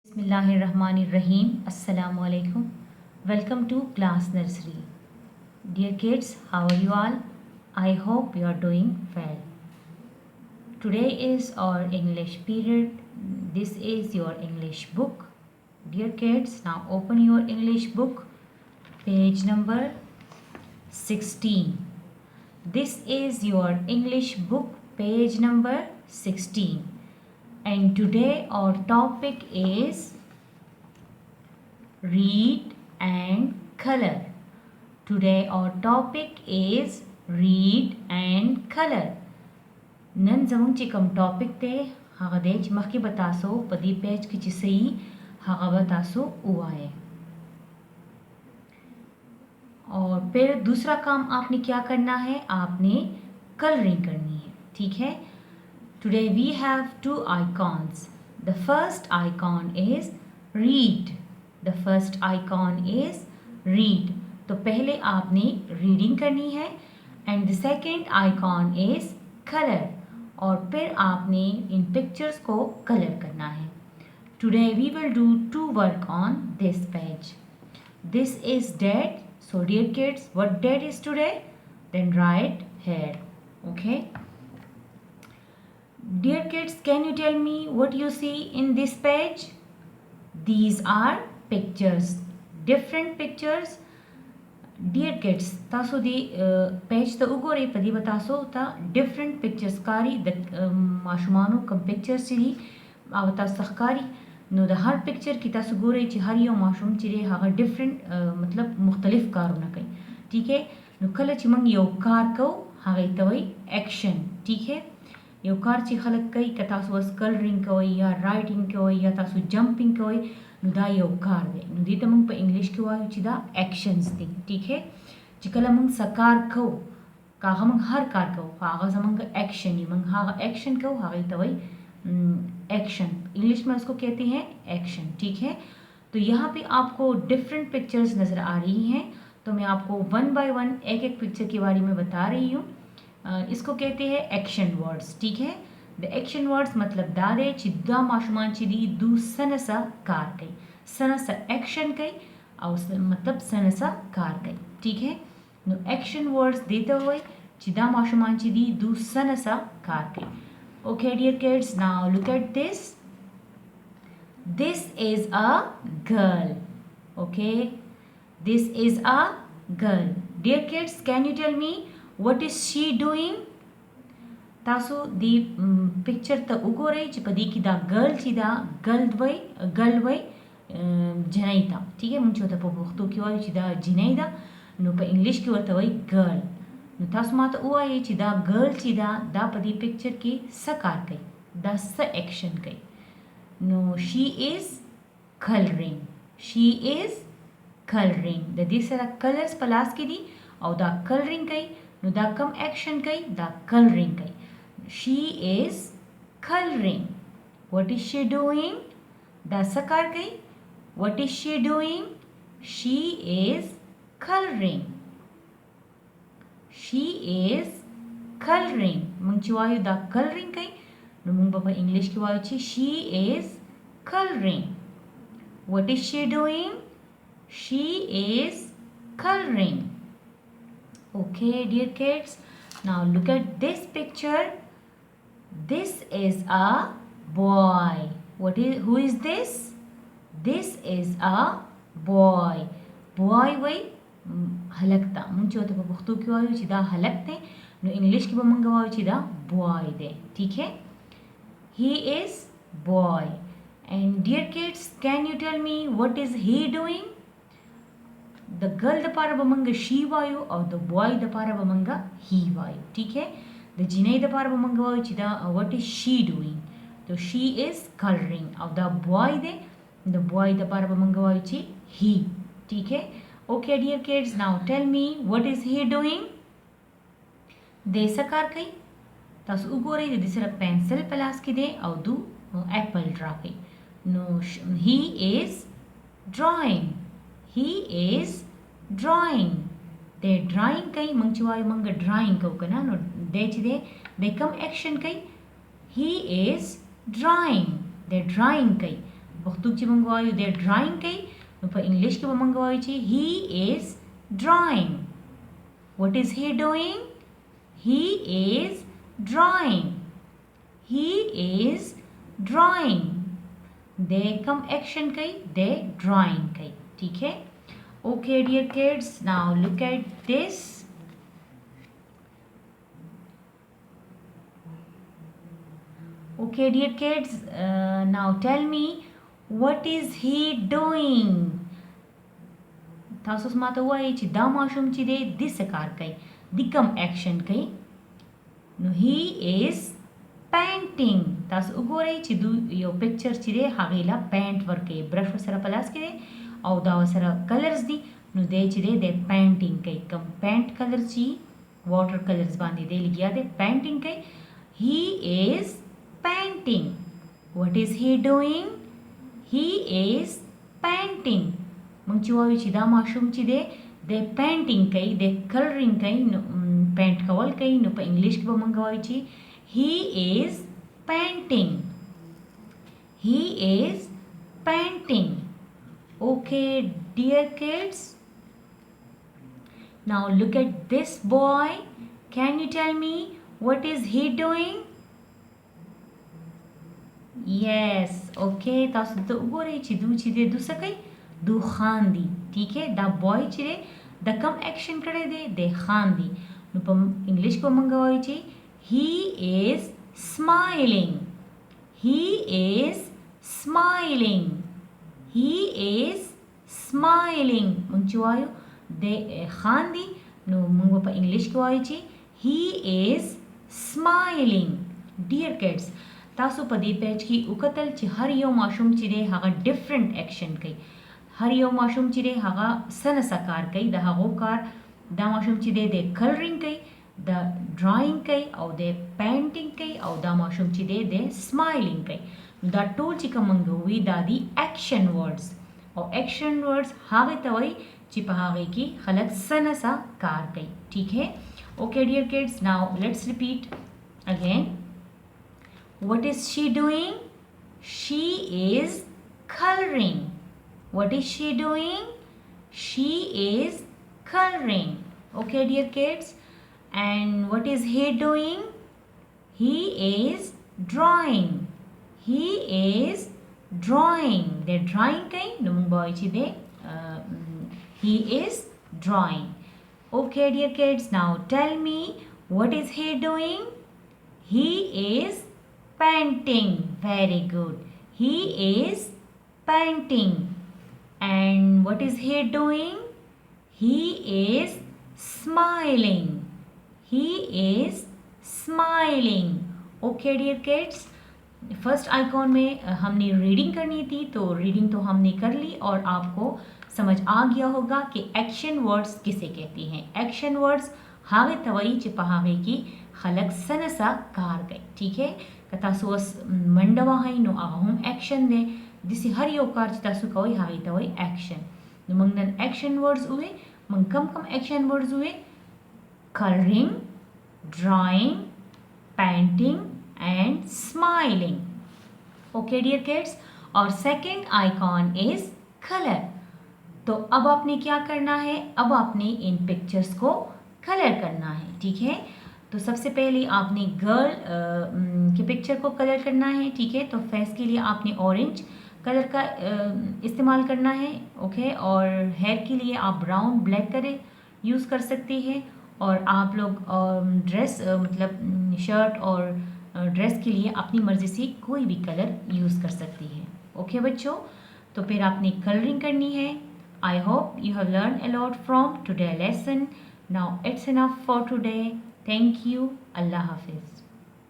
Bismillahirrahmanirrahim. Assalamu alaikum. Welcome to class nursery. Dear kids, how are you all? I hope you are doing well. Today is our English period. This is your English book. Dear kids, now open your English book, page number 16. This is your English book, page number 16. And today our topic is read and color. Today our topic is read and color. نن زمونږ چې کوم ټاپک دی هغه دی چې مخکې به تاسو په دې پیج کې چې صحیح هغه به تاسو ووایئ. और फिर दूसरा काम आपने क्या करना है, आपने colouring करनी है. ठीक है. Today we have two icons. The first icon is read. The first icon is read. तो पहले आपने रीडिंग करनी है and the second icon is color. और फिर आपने इन पिक्चर्स को कलर करना है. Today we will do two work on this page. This is date. So dear kids, what date is today? Then write here. Okay. Dear kids, can you tell me what you see in this page? These are pictures, different pictures. Dear kids, taso di page ta ugore padi bataso ta different pictures kari the mashumano kam pictures chiri avata sakhkari no the har picture ki taso gore chi har yo mashum chiri haga different matlab mukhtalif karona kai. ठीक है. no kala chi mang yo kar ko haga tawai action. ठीक है. یو کار چې خلک کوي که تاسو اوس کلرینګ کوئ یا رایټینګ کوئ یا تاسو جمپینګ کوئ نو دا یو کار دی. نو دې ته موږ په انګلیش کې وایو چې دا ایکشنز دي. ٹھیک ہے. چې کله موږ څه کار کوو که هغه موږ هر کار کوو خو هغه زموږ ایکشن وي موږ هغه ایکشن کوو هغه ته وایي ایکشن. English में उसको कहते हैं action. ठीक है. तो यहाँ पे आपको डिफरेंट पिक्चर्स नज़र आ रही हैं. तो मैं आपको वन बाय वन एक एक पिक्चर के बारे में बता रही हूँ. इसको कहते हैं एक्शन वर्ड्स. ठीक है. द एक्शन वर्ड्स मतलब दादे चिद्दा माशुमान चिदी दू सनसा कार कई सनसा एक्शन कई और मतलब सनसा कार कई. ठीक है. नो एक्शन वर्ड्स देते हुए चिदा माशुमान चिदी दू सनसा कार कई. Okay dear kids, now look at this. This is a girl. Okay, this is a girl. Dear kids, can you tell me what is she doing? تاسو دی پکچر ته وګورئ چې په دې کې دا ګرل چې دا ګرل وای جنۍ ته. ٹھیک ہے. مونږ ته په پښتو کې وایو چې دا جنۍ ده نو په انګلیش کې ورته وایي ګرل. نو تاسو ماته ووایئ چې دا ګرل چې دا په دې پکچر کې څه کار کوي, دا څه ایکشن کوي. نو شي از کلرینګ. شي از کلرینګ. د دې سره کلرز په لاس کې دي او دا کلرینګ کوي. نو دا کم ایکشن کوي, دا کلرینګ کوي. she is coloring. what is she doing? دا څه کار کوي. what is she doing? she is coloring. she is coloring. موږ چې وایو دا کلرینګ کوي نو موږ په انګلیش کې وایو چې she is coloring. what is she doing? she is coloring. Okay dear kids, now look at this picture. This is a boy. Who is this? This is a boy. boy وای هلک ته مونږ چې ته په پښتو کې وایو چې دا هلک دی نو انګلیش کې به مونږ وایو چې دا boy دی. ٹھیک ہے. he is boy. and dear kids, can you tell me what is he doing? د ګرل د پاره به مونږ شي وایو او د بوای د پاره به مونږ هی وایو. ٹھیک ہے. د جنۍ د پاره به مونږ وایو چې دا what is she doing. تو she is coloring او دا بوای دی د بوای د پاره به مونږ وایو چې he. ٹھیک ہے. okay dear kids, now tell me what is he doing. د څه کار کوي. تاسو وګورئ د دې سره پنسل په لاس کې دی او دو اپل ډرا کوي. نو he is drawing. he is drawing. د ډرایینګ کوي. موږ چې وایو موږ ډرایینګ کوو که نه نو دی چې دی د کوم ایکشن کوي. he is drawing. د ډرایینګ کوي. पख्तूक ची मंगवायु दे drawing कई नु पर English के मंगवायु ची he is drawing. What is he doing? He is drawing. He is drawing. They come action कई दे drawing कई. ठीक है. Okay dear kids, now look at this. Okay dear kids, now tell me what is he doing? तासुस माता हुआ ये दा माशुम ची दे दिस कार कई दिकम एक्शन कई नो he is painting. तास उगो रही ची दू यो पिक्चर ची दे हागेला पेंट वर्क कई ब्रश वसरा पलास के दे और दा वसरा कलर्स दी नु दे ची दे पेंटिंग कई कम पेंट कलर ची वाटर कलर्स बांधी दे लिया दे पेंटिंग कई. he is painting. What is he doing? He is painting. मंग चुवावी ची दा माशुम ची दे पेंटिंग कई दे कलरिंग कई पेंट कवल कई नु पर इंग्लिश के मंगवावी ची he is painting. He is painting. Okay dear kids, now look at this boy. Can you tell me what is he doing? Yes, okay. तास तो उगो रही ची दे दू सकई दू खान दी. ठीक है. दा बॉय ची दे द कम एक्शन करे दे खान दी नु पर इंग्लिश को मंगवाई ची he is smiling. He is smiling. He is smiling. मंग चुवायो दे खान दी नु मंग पर इंग्लिश को आई ची he is smiling. Dear kids, तासु पदी पेज की उकतल ची हर यो माशुम ची दे हागा डिफरेंट एक्शन कई हर यो माशुम ची दे हागा सनसकार कई द हागो कार दा माशुम ची दे कलरिंग कई द ड्राइंग कई और दे पेंटिंग कई और दा माशुम ची दे स्माइलिंग कई द टोल ची का मंगवी दादी एक्शन वर्ड्स और एक्शन वर्ड्स हागे तवई ची पहागे की खलक सनसा कार कई. ठीक है. Okay dear kids, now let's repeat again. What is she doing? She is coloring. What is she doing? She is coloring. Okay dear kids. And what is he doing? He is drawing. He is drawing. The drawing kai numung boy chi de he is drawing. Okay dear kids, now tell me what is he doing? He is painting. Very good. He is painting. And what is he doing? He is smiling. He is smiling. Okay dear kids, first icon में हमने reading करनी थी तो reading तो हमने कर ली और आपको समझ आ गया होगा कि एक्शन वर्ड्स किसे कहती हैं. एक्शन वर्ड्स हागे तवई चिपहागे की खलक सनसा कार गई. ठीक है. कतासुस मंडवा है नो आहुम एक्शन दे दिस हर यो कार चितासु कवई हागे तवई एक्शन नो मंगन एक्शन वर्ड्स हुए मंग कम एक्शन वर्ड्स हुए colouring, drawing, painting and smiling. Okay dear kids, और सेकंड आइकॉन इज कलर. तो अब आपने क्या करना है? अब आपने इन पिक्चर्स को कलर करना है. ठीक है. तो सबसे पहले आपने गर्ल के पिक्चर को कलर करना है. ठीक है. तो फेस के लिए आपने ऑरेंज कलर का इस्तेमाल करना है. ओके. और हेयर के लिए आप ब्राउन ब्लैक कलर यूज़ कर सकते हैं. और आप लोग ड्रेस मतलब शर्ट और ड्रेस के लिए अपनी मर्ज़ी से कोई भी कलर यूज़ कर सकती है. ओके बच्चों. तो फिर आपने कलरिंग करनी है. I hope you have learn a lot from today lesson. Now it's enough for today. Thank you. अल्लाह हाफिज़.